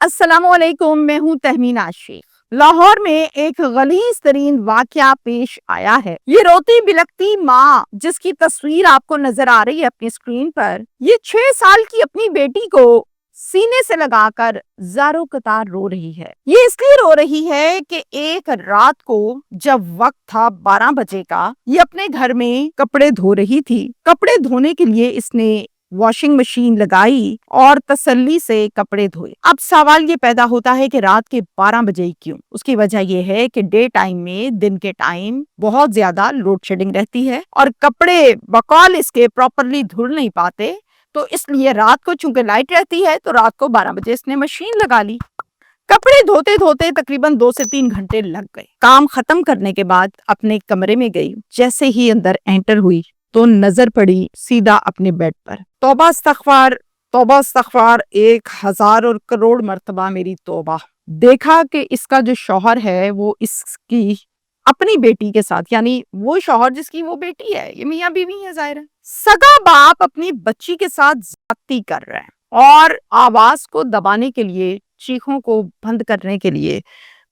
السلام علیکم، میں ہوں تہمین عاشق۔ لاہور میں ایک غلیظ ترین واقعہ پیش آیا ہے۔ یہ روتی بلکتی ماں جس کی تصویر آپ کو نظر آ رہی ہے اپنی اسکرین پر، یہ 6 سال کی اپنی بیٹی کو سینے سے لگا کر زاروں قطار رو رہی ہے۔ یہ اس لیے رو رہی ہے کہ ایک رات کو جب وقت تھا 12 بجے کا، یہ اپنے گھر میں کپڑے دھو رہی تھی۔ کپڑے دھونے کے لیے اس نے واشنگ مشین لگائی اور تسلی سے کپڑے دھوئے۔ اب سوال یہ پیدا ہوتا ہے کہ رات کے 12 بجے کیوں؟ اس کی وجہ یہ ہے کہ ڈے ٹائم میں، دن کے ٹائم بہت زیادہ لوڈ شیڈنگ رہتی ہے اور کپڑے بقول اس کے پراپرلی دھل نہیں پاتے، تو اس لیے رات کو چونکہ لائٹ رہتی ہے تو رات کو 12 بجے اس نے مشین لگا لی۔ کپڑے دھوتے دھوتے تقریباً 2 سے 3 گھنٹے لگ گئے۔ کام ختم کرنے کے بعد اپنے کمرے میں گئی۔ جیسے ہی اندر انٹر ہوئی تو نظر پڑی سیدھا اپنے بیڈ پر۔ توبہ استغفار، توبہ استغفار، 1000 اور کروڑ مرتبہ میری توبہ۔ دیکھا کہ اس کا جو شوہر ہے وہ اس کی اپنی بیٹی کے ساتھ، یعنی وہ شوہر جس کی وہ بیٹی ہے، یہ میاں بیوی ہے ظاہر ہے، سگا باپ اپنی بچی کے ساتھ زیادتی کر رہا ہے اور آواز کو دبانے کے لیے، چیخوں کو بند کرنے کے لیے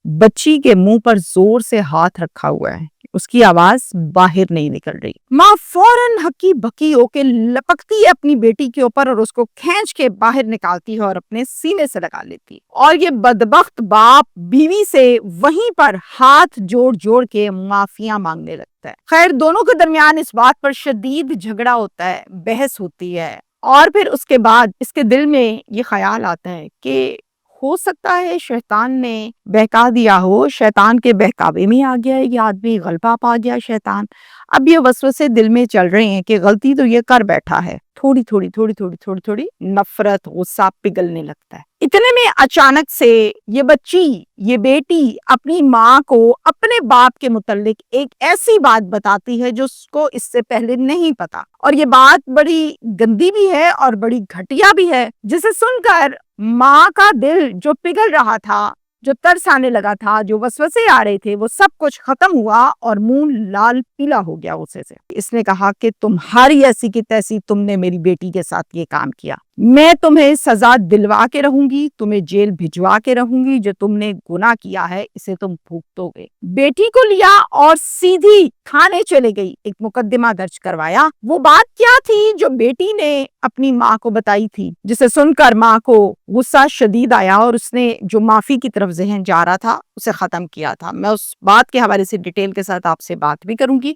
بچی کے منہ پر زور سے ہاتھ رکھا ہوا ہے، اس کی آواز باہر نہیں نکل رہی۔ ماں فوراً ہکی بکی ہو کے لپکتی ہے اپنی بیٹی کے اوپر اور اس کو کھینچ کے باہر نکالتی ہے اور اپنے سینے سے لگا لیتی ہے، اور یہ بدبخت باپ بیوی سے وہیں پر ہاتھ جوڑ جوڑ کے معافیاں مانگنے لگتا ہے۔ خیر، دونوں کے درمیان اس بات پر شدید جھگڑا ہوتا ہے، بحث ہوتی ہے، اور پھر اس کے بعد اس کے دل میں یہ خیال آتا ہے کہ ہو سکتا ہے شیطان نے بہکا دیا ہو، شیطان کے بہکاوے میں آ گیا ہے یہ آدمی، غلبہ پا گیا شیطان۔ اب یہ وسوسے دل میں چل رہے ہیں کہ غلطی تو یہ کر بیٹھا ہے۔ تھوڑی تھوڑی نفرت، غصہ پگھلنے لگتا ہے۔ اتنے میں اچانک سے یہ بچی، یہ بیٹی اپنی ماں کو اپنے باپ کے متعلق ایک ایسی بات بتاتی ہے جو اس کو اس سے پہلے نہیں پتا، اور یہ بات بڑی گندی بھی ہے اور بڑی گھٹیا بھی ہے، جسے سن کر ماں کا دل جو پگھل رہا تھا، جو ترس آنے لگا تھا، جو وسوسے آ رہے تھے، وہ سب کچھ ختم ہوا اور منہ لال پیلا ہو گیا غصے سے۔ اس نے کہا کہ تمہاری ایسی کی تیسی، تم نے میری بیٹی کے ساتھ یہ کام کیا، میں تمہیں سزا دلوا کے رہوں گی، تمہیں جیل بھجوا کے رہوں گی، جو تم نے گناہ کیا ہے اسے تم بھگتو گے۔ بیٹی کو لیا اور سیدھی تھانے چلے گئی، ایک مقدمہ درج کروایا۔ وہ بات کیا تھی جو بیٹی نے اپنی ماں کو بتائی تھی، جسے سن کر ماں کو غصہ شدید آیا اور اس نے جو معافی کی طرف ذہن جا رہا تھا اسے ختم کیا تھا۔ میں اس بات کے حوالے سے ڈیٹیل کے ساتھ آپ سے بات بھی کروں گی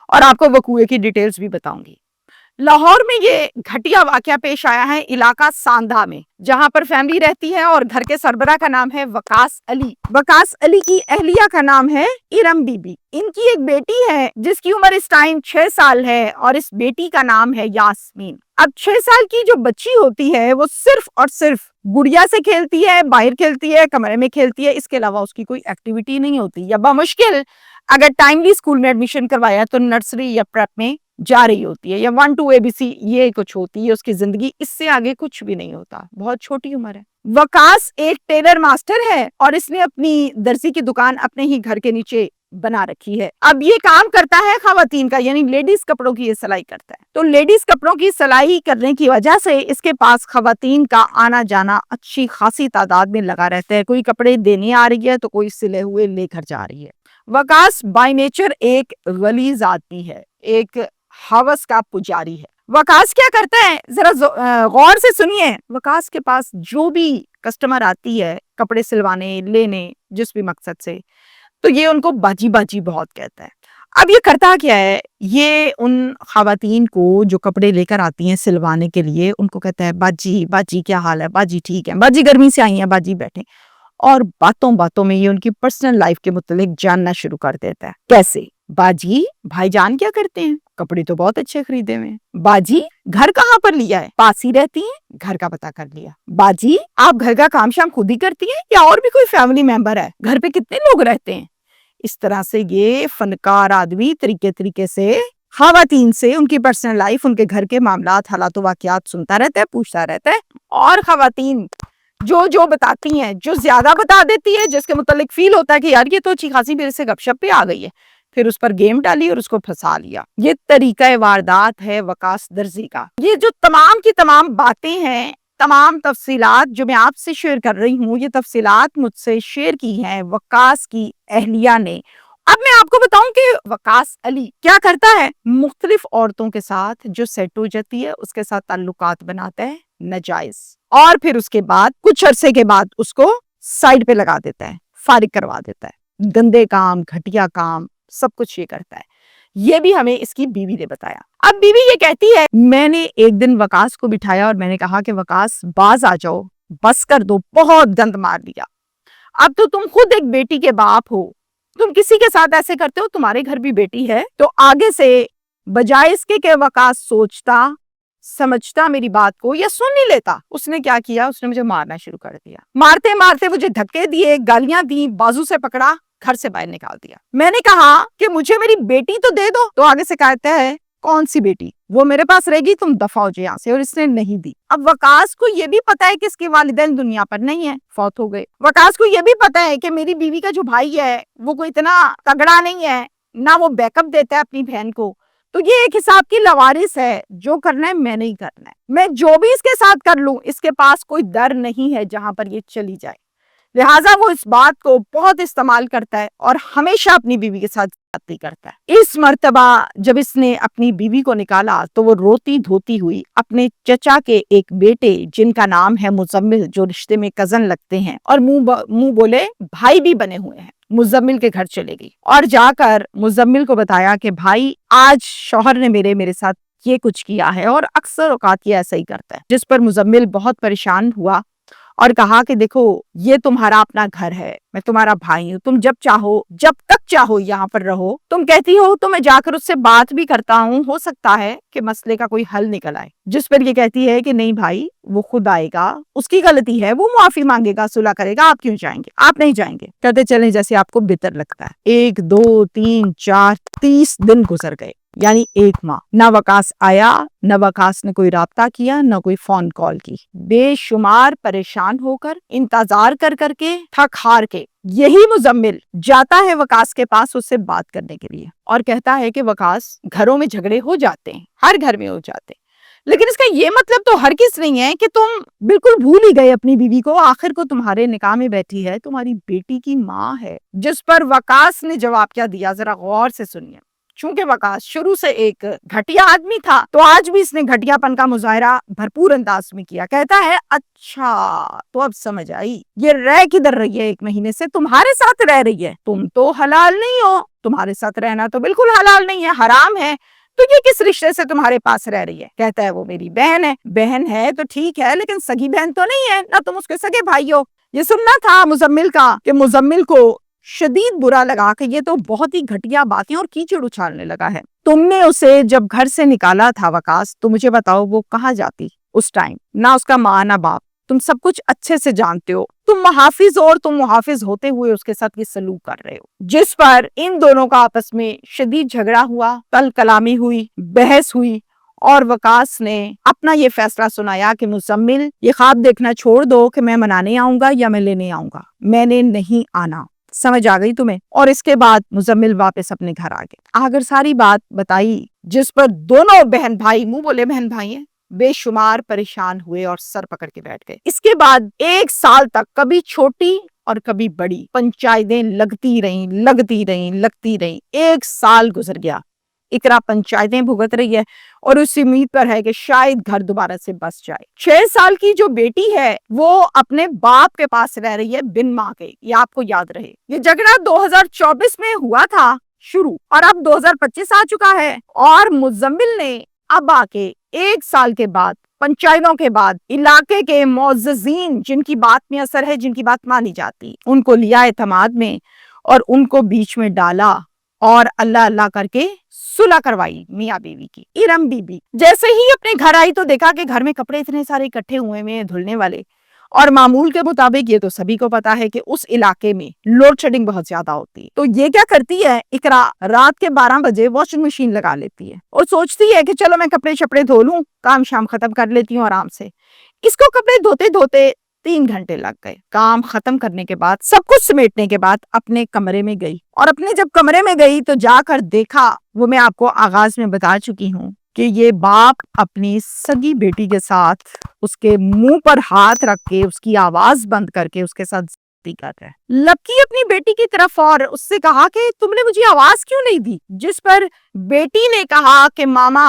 اور آپ کو وقوعے کی ڈیٹیلز بھی بتاؤں گی۔ لاہور میں یہ گھٹیا واقعہ پیش آیا ہے علاقہ ساندھا میں، جہاں پر فیملی رہتی ہے اور گھر کے سربراہ کا نام ہے وقاص علی۔ وقاص علی کی اہلیہ کا نام ہے ارم بی بی۔ ان کی ایک بیٹی ہے جس کی عمر اس ٹائم 6 سال ہے اور اس بیٹی کا نام ہے یاسمین۔ اب 6 سال کی جو بچی ہوتی ہے وہ صرف اور صرف گڑیا سے کھیلتی ہے، باہر کھیلتی ہے، کمرے میں کھیلتی ہے، اس کے علاوہ اس کی کوئی ایکٹیویٹی نہیں ہوتی، یا بمشکل اگر ٹائملی اسکول میں ایڈمیشن کروایا تو نرسری یا پریپ میں جا رہی ہوتی ہے، یا 1 2 ABC یہ کچھ ہوتی ہے اس کی زندگی، اس سے آگے کچھ بھی نہیں ہوتا، بہت چھوٹی عمر ہے۔ وقاص ایک ٹیلر ماسٹر ہے اور اس نے اپنی درزی کی دکان اپنے ہی گھر کے نیچے بنا رکھی ہے۔ اب یہ کام کرتا ہے خواتین کا، یعنی لیڈیز کپڑوں کی یہ سلائی کرتا ہے، تو لیڈیز کپڑوں کی سلائی کرنے کی وجہ سے اس کے پاس خواتین کا آنا جانا اچھی خاصی تعداد میں لگا رہتا ہے، کوئی کپڑے دینے آ رہی ہے تو کوئی سلے ہوئے لے کر جا رہی ہے۔ وقاص بائی نیچر ایک غلیظ آدمی ہے، ایک ہوس کا پجاری ہے۔ وقاص کیا کرتا ہے ذرا غور سے سنیے۔ وقاص کے پاس جو بھی کسٹمر آتی ہے کپڑے سلوانے، لینے، جس بھی مقصد سے، تو یہ ان کو باجی باجی بہت کہتا ہے۔ اب یہ کرتا کیا ہے، یہ ان خواتین کو جو کپڑے لے کر آتی ہیں سلوانے کے لیے، ان کو کہتا ہے باجی باجی کیا حال ہے، باجی ٹھیک ہے، باجی گرمی سے آئی ہیں، باجی بیٹھیں، اور باتوں باتوں میں یہ ان کی پرسنل لائف کے متعلق جاننا شروع کر دیتا ہے۔ کیسے؟ باجی بھائی جان کیا کرتے ہیں؟ کپڑے تو بہت اچھے خریدے ہوئے ہیں۔ باجی گھر کہاں پر لیا ہے؟ پاس ہی رہتی ہیں، گھر کا پتہ کر لیا۔ باجی آپ گھر کا کام شام خود ہی کرتی ہیں یا اور بھی کوئی فیملی ممبر ہے؟ گھر پہ کتنے لوگ رہتے ہیں؟ اس طرح سے یہ فنکار آدمی طریقے سے خواتین سے ان کی پرسنل لائف، ان کے گھر کے معاملات، حالات و واقعات سنتا رہتا ہے، پوچھتا رہتا ہے، اور خواتین جو بتاتی ہیں، جو زیادہ بتا دیتی ہے، جس کے متعلق فیل ہوتا ہے کہ یار یہ تو اچھی خاصی میرے سے گپ شپ پہ آ گئی ہے، پھر اس پر گیم ڈالی اور اس کو پھنسا لیا۔ یہ طریقہ واردات ہے وقاص درزی کا۔ یہ جو تمام کی تمام باتیں ہیں تمام تفصیلات جو میں آپ سے شیئر کر رہی ہوں، یہ تفصیلات مجھ سے شیئر کی ہیں وقاص کی اہلیہ نے۔ اب میں آپ کو بتاؤں کہ وقاص علی کیا کرتا ہے۔ مختلف عورتوں کے ساتھ جو سیٹ ہو جاتی ہے اس کے ساتھ تعلقات بناتا ہے ناجائز، اور پھر اس کے بعد کچھ عرصے کے بعد اس کو سائڈ پہ لگا دیتا ہے، فارغ کروا دیتا ہے۔ گندے کام، گھٹیا کام، سب کچھ یہ کرتا ہے۔ یہ بھی ہمیں اس کی بیوی نے بتایا۔ اب بیوی یہ کہتی ہے، میں نے ایک دن وقاص کو بٹھایا اور میں نے کہا کہ وقاص باز آ جاؤ، بس کر دو، بہت گند مار دیا۔ اب تو تم خود ایک بیٹی کے باپ ہو، تم کسی کے ساتھ ایسے کرتے ہو، تمہارے گھر بھی بیٹی ہے، تو آگے سے بجائے اس کے کہ وقاص سوچتا سمجھتا میری بات کو یا سن نہیں لیتا، اس نے کیا کیا، اس نے مجھے مارنا شروع کر دیا۔ مارتے مارتے مجھے دھکے دیے، گالیاں دی، بازو سے پکڑا، گھر سے باہر نکال دیا۔ میں نے کہا کہ مجھے میری بیٹی تو دے دو، تو آگے سے کہتا ہے کون سی بیٹی، وہ میرے پاس رہے گی، تم دفع ہو جائے یہاں سے، اور اس نے نہیں دی۔ اب وقاص کو یہ بھی پتا ہے کہ اس کے والدین دنیا پر نہیں ہے، فوت ہو گئے۔ وقاص کو یہ بھی پتا ہے کہ میری بیوی کا جو بھائی ہے وہ کوئی اتنا تگڑا نہیں ہے، نہ وہ بیک اپ دیتا ہے اپنی بہن کو، تو یہ ایک حساب کی لوارث ہے، جو کرنا ہے میں نہیں کرنا ہے، میں جو بھی اس کے ساتھ کر لوں، اس کے پاس کوئی در نہیں ہے جہاں پر یہ چلی جائے۔ لہٰذا وہ اس بات کو بہت استعمال کرتا ہے اور ہمیشہ اپنی بیوی کے ساتھ زیادتی کرتا ہے۔ اس مرتبہ جب اس نے اپنی بیوی کو نکالا تو وہ روتی دھوتی ہوئی اپنے چچا کے ایک بیٹے جن کا نام ہے مزمل، جو رشتے میں کزن لگتے ہیں اور منہ بولے بھائی بھی بنے ہوئے ہیں، مزمل کے گھر چلے گئی اور جا کر مزمل کو بتایا کہ بھائی آج شوہر نے میرے ساتھ یہ کچھ کیا ہے، اور اکثر اوقات یہ ایسا ہی کرتا ہے، جس پر مزمل بہت پریشان ہوا اور کہا کہ دیکھو یہ تمہارا اپنا گھر ہے، میں تمہارا بھائی ہوں، تم جب چاہو جب تک چاہو یہاں پر رہو، تم کہتی ہو تو میں جا کر اس سے بات بھی کرتا ہوں، ہو سکتا ہے کہ مسئلے کا کوئی حل نکل آئے۔ جس پر یہ کہتی ہے کہ نہیں بھائی، وہ خود آئے گا، اس کی غلطی ہے، وہ معافی مانگے گا، صلح کرے گا، آپ کیوں جائیں گے، آپ نہیں جائیں گے، کہتے چلیں جیسے آپ کو بہتر لگتا ہے۔ 1 2 3 4 30 دن گزر گئے، یعنی 1 ماہ۔ نہ وقاص آیا، نہ وقاص نے کوئی رابطہ کیا، نہ کوئی فون کال کی۔ بے شمار پریشان ہو کر، انتظار کر کے، تھک ہار کے، یہی مزمل جاتا ہے وقاص کے پاس اس سے بات کرنے کے لیے اور کہتا ہے کہ وقاص گھروں میں جھگڑے ہو جاتے ہیں، ہر گھر میں ہو جاتے ہیں، لیکن اس کا یہ مطلب تو ہرگز نہیں ہے کہ تم بالکل بھول ہی گئے اپنی بیوی کو، آخر کو تمہارے نکاح میں بیٹھی ہے تمہاری بیٹی کی ماں ہے۔ جس پر وقاص نے جواب کیا دیا، ذرا غور سے سنیے۔ چونکہ وقاص شروع سے ایک گھٹیا آدمی تھا تو آج بھی اس نے گھٹیا پن کا مظاہرہ بھرپور انداز میں کیا۔ کہتا ہے اچھا تو اب سمجھ آئی، یہ رہ کدھر رہی ہے، 1 مہینے سے تمہارے ساتھ رہ رہی ہے، تم تو حلال نہیں ہو، تمہارے ساتھ رہنا تو بالکل حلال نہیں ہے، حرام ہے، تو یہ کس رشتے سے تمہارے پاس رہ رہی ہے؟ کہتا ہے وہ میری بہن ہے۔ بہن ہے تو ٹھیک ہے، لیکن سگی بہن تو نہیں ہے، نہ تم اس کے سگے بھائی ہو۔ یہ سننا تھا مزمل کا کہ مزمل کو شدید برا لگا کہ یہ تو بہت ہی گھٹیا باتیں اور کیچڑ اچھالنے لگا ہے۔ تم نے اسے جب گھر سے نکالا تھا وقاص، تو مجھے بتاؤ وہ کہاں جاتی اس ٹائم؟ نہ اس کا ماں نہ باپ، تم سب کچھ اچھے سے جانتے ہو، تم محافظ ہو اور تم محافظ ہوتے ہوئے اس کے ساتھ یہ سلوک کر رہے ہو۔ جس پر ان دونوں کا آپس میں شدید جھگڑا ہوا، کل کلامی ہوئی، بحث ہوئی، اور وقاص نے اپنا یہ فیصلہ سنایا کہ مزمل یہ خواب دیکھنا چھوڑ دو کہ میں منانے آؤں گا یا میں لینے آؤں گا، میں نے نہیں آنا، سمجھ آ گئی تمہیں؟ اور اس کے بعد مزمل واپس اپنے گھر آ گئے۔ اگر ساری بات بتائی، جس پر دونوں بہن بھائی، منہ بولے بہن بھائی ہیں، بے شمار پریشان ہوئے اور سر پکڑ کے بیٹھ گئے۔ اس کے بعد 1 سال تک کبھی چھوٹی اور کبھی بڑی پنچایتیں لگتی رہیں۔ 1 سال گزر گیا، اقرا پنچایتیں بھگت رہی ہے اور اس امید پر ہے کہ شاید گھر دوبارہ سے بس جائے۔ 6 سال کی جو بیٹی ہے وہ اپنے باپ کے پاس رہ رہی ہے بن ماں کے، یہ آپ کو یاد رہے۔ یہ جھگڑا 2024 میں ہوا تھا شروع، اور اب 2025 آ چکا ہے، اور مزمل نے اب آ کے 1 سال کے بعد، پنچایتوں کے بعد، علاقے کے معززین جن کی بات میں اثر ہے، جن کی بات مانی جاتی، ان کو لیا اعتماد میں اور ان کو بیچ میں ڈالا اور اللہ کر کے صلح کروائی میاں بیوی کی۔ ارم بی بی جیسے ہی اپنے گھر آئی تو دیکھا کہ گھر میں کپڑے اتنے سارے اکٹھے ہوئے ہیں دھلنے والے، اور معمول کے مطابق یہ تو سبھی کو پتا ہے کہ اس علاقے میں لوڈ شیڈنگ بہت زیادہ ہوتی ہے، تو یہ کیا کرتی ہے، اقرا رات کے 12 بجے واشنگ مشین لگا لیتی ہے اور سوچتی ہے کہ چلو میں کپڑے شپڑے دھو لوں، کام شام ختم کر لیتی ہوں آرام سے۔ اس کو کپڑے دھوتے دھوتے 3 گھنٹے لگ گئے۔ کام ختم کرنے کے بعد، سب کچھ سمیٹنے کے بعد اپنے کمرے میں گئی، اور اپنے جب کمرے میں گئی تو جا کر دیکھا، وہ میں آپ کو آغاز میں بتا چکی ہوں کہ یہ باپ اپنی سگی بیٹی کے ساتھ اس کے منہ پر ہاتھ رکھ کے اس کی آواز بند کر کے اس کے ساتھ زیادتی کر رہا ہے۔ لکی اپنی بیٹی کی طرف اور اس سے کہا کہ تم نے مجھے آواز کیوں نہیں دی، جس پر بیٹی نے کہا کہ ماما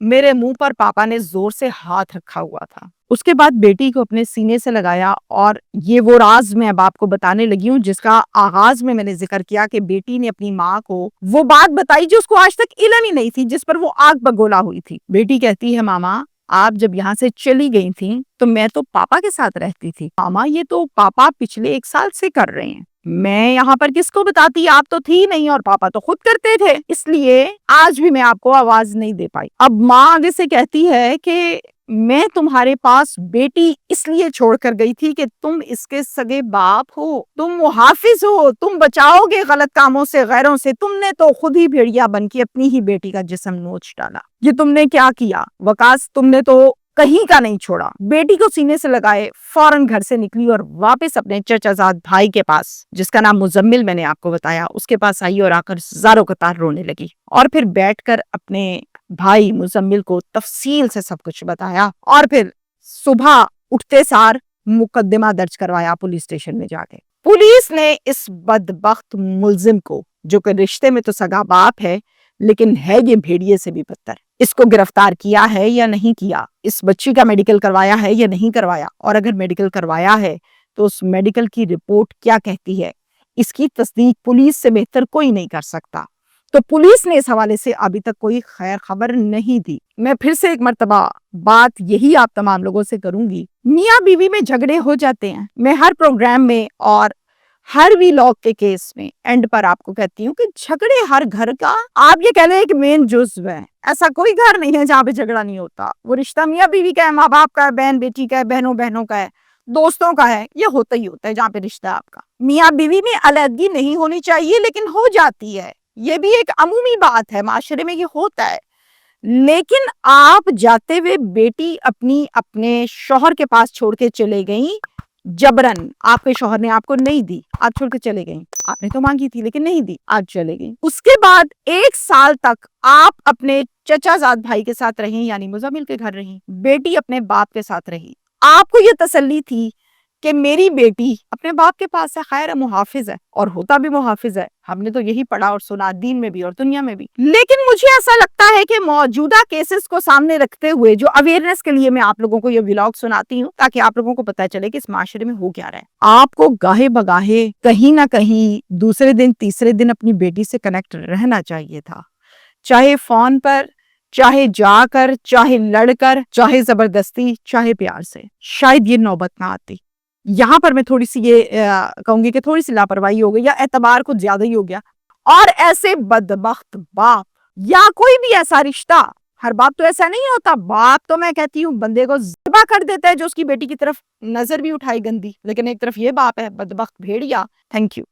میرے منہ پر پاپا نے زور سے ہاتھ رکھا ہوا تھا۔ اس کے بعد بیٹی کو اپنے سینے سے لگایا اور یہ وہ راز میں اب آپ کو بتانے لگی ہوں جس کا آغاز میں نے ذکر کیا کہ بیٹی نے اپنی ماں کو وہ بات بتائی جو اس کو آج تک علم ہی نہیں تھی، جس پر وہ آگ بگولا ہوئی تھی۔ بیٹی کہتی ہے ماما آپ جب یہاں سے چلی گئی تھیں تو میں تو پاپا کے ساتھ رہتی تھی، ماما یہ تو پاپا پچھلے 1 سال سے کر رہے ہیں، میں یہاں پر کس کو بتاتی، آپ تو تھی نہیں اور پاپا تو خود کرتے تھے، اس لیے آج بھی میں آپ کو آواز نہیں دے پائی۔ اب ماں آگے سے کہتی ہے کہ میں تمہارے پاس بیٹی اس لیے چھوڑ کر گئی تھی کہ تم اس کے سگے باپ ہو، تم محافظ ہو، تم بچاؤ گے غلط کاموں سے، غیروں سے، تم نے تو خود ہی بھیڑیا بن کے اپنی ہی بیٹی کا جسم نوچ ڈالا۔ یہ تم نے کیا کیا وقاص، تم نے تو کہیں کا نہیں چھوڑا۔ بیٹی کو سینے سے لگائے فوراً گھر سے نکلی اور واپس اپنے چچا زاد بھائی کے پاس، جس کا نام مزمل میں نے آپ کو بتایا، اس کے پاس آئی اور آ کر زاروں قطار رونے لگی اور پھر بیٹھ کر اپنے بھائی مزمل کو تفصیل سے سب کچھ بتایا اور پھر صبح اٹھتے سار مقدمہ درج کروایا پولیس اسٹیشن میں جا کے۔ پولیس نے اس بدبخت ملزم کو، جو کہ رشتے میں تو سگا باپ ہے لیکن ہے یہ بھیڑیے سے بھی بدتر، اس کو گرفتار کیا ہے یا نہیں کیا، اس بچی کا میڈیکل کروایا ہے یا نہیں کروایا، اور اگر میڈیکل کروایا ہے تو اس میڈیکل کی رپورٹ کیا کہتی ہے، اس کی تصدیق پولیس سے بہتر کوئی نہیں کر سکتا۔ تو پولیس نے اس حوالے سے ابھی تک کوئی خیر خبر نہیں دی۔ میں پھر سے ایک مرتبہ بات یہی آپ تمام لوگوں سے کروں گی، میاں بیوی میں جھگڑے ہو جاتے ہیں، میں ہر پروگرام میں اور ہر ویلاگ کے کیس میں اینڈ پر آپ کو کہتی ہوں کہ جھگڑے ہر گھر کا آپ یہ کہہ لیں کہ مین جزو ہے، ایسا کوئی گھر نہیں ہے جہاں پہ جھگڑا نہیں ہوتا۔ وہ رشتہ میاں بیوی کا ہے، ماں باپ کا ہے، بہن بیٹی کا ہے، بہنوں بہنوں کا ہے، دوستوں کا ہے، یہ ہوتا ہی ہوتا ہے جہاں پہ رشتہ آپ کا۔ میاں بیوی میں علیحدگی نہیں ہونی چاہیے لیکن ہو جاتی ہے، یہ بھی ایک عمومی بات ہے، معاشرے میں یہ ہوتا ہے۔ لیکن آپ جاتے ہوئے بیٹی اپنے شوہر کے پاس چھوڑ کے چلے گئیں، جبرن آپ کے شوہر نے آپ کو نہیں دی، آپ چھوڑ کے چلے گئیں، آپ نے تو مانگی تھی لیکن نہیں دی، آپ چلے گئیں۔ اس کے بعد 1 سال تک آپ اپنے چچا زاد بھائی کے ساتھ رہیں، یعنی مزمل کے گھر رہیں، بیٹی اپنے باپ کے ساتھ رہی۔ آپ کو یہ تسلی تھی کہ میری بیٹی اپنے باپ کے پاس ہے، خیر محافظ ہے، اور ہوتا بھی محافظ ہے، ہم نے تو یہی پڑھا اور سنا دین میں بھی اور دنیا میں بھی۔ لیکن مجھے ایسا لگتا ہے کہ موجودہ کیسز کو سامنے رکھتے ہوئے جو اویئرنیس کے لیے میں آپ لوگوں کو یہ ولاگ سناتی ہوں تاکہ آپ لوگوں کو پتہ چلے کہ اس معاشرے میں ہو کیا رہا ہے، آپ کو گاہے بگاہے کہیں نہ کہیں دوسرے دن تیسرے دن اپنی بیٹی سے کنیکٹ رہنا چاہیے تھا، چاہے فون پر، چاہے جا کر، چاہے لڑ کر، چاہے زبردستی، چاہے پیار سے، شاید یہ نوبت نہ آتی۔ یہاں پر میں تھوڑی سی یہ کہوں گی کہ تھوڑی سی لاپرواہی ہو گئی یا اعتبار کچھ زیادہ ہی ہو گیا، اور ایسے بدبخت باپ یا کوئی بھی ایسا رشتہ، ہر باپ تو ایسا نہیں ہوتا، باپ تو میں کہتی ہوں بندے کو ذبح کر دیتا ہے جو اس کی بیٹی کی طرف نظر بھی اٹھائے گندی، لیکن ایک طرف یہ باپ ہے بدبخت بھیڑیا۔ Thank you.